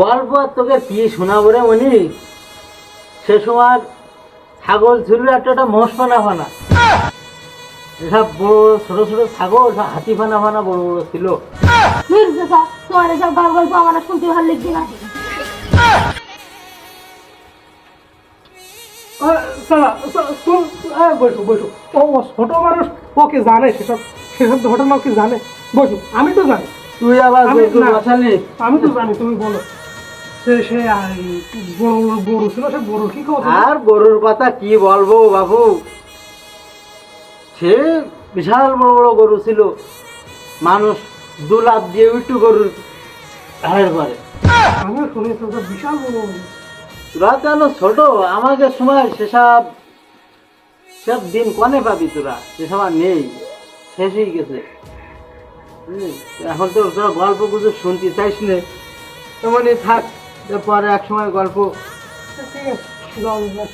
গল্প আর তোকে কি শোনাবো রে মনি। সে সময় ছাগল ছিল একটা মোষ ফানা ফানা, এসব বড় ছোট ছোট ছাগল সব হাতি ফানা ফানা বড় বড় ছিল। তোমার এসব গল্প আমার শুনতে ভালো লাগছে না। বসো বসো, ও ছোট মানুষ, ওকে জানে সেসব সেসব ঘটনা কি জানে। বসো, আমি তো জানি। তুই আবার না, বসালি? আমি তো জানি, তুমি বলো। সে সে বড় বড় গরু ছিল, সে গরু কি খবর? আর গরুর কথা কি বলবো বাবু, সে বিশাল বড় বড় গরু ছিল, মানুষ 2 লাখ দিয়ে একটু গরুর হাড়ের করে। আমিও শুনেছি ওটা বিশাল বড় গরু। তোরা কেন ছোট, আমাকে সময় সেসব সব দিন কনে পাবি তোরা, সেসব আর নেই, শেষ হয়ে গেছে। এখন তো তোরা গল্প গুজব শুনতে চাইস না, তেমনই থাক, পরে এক সময় গল্প। ঠিক আছে, যাও, যাও।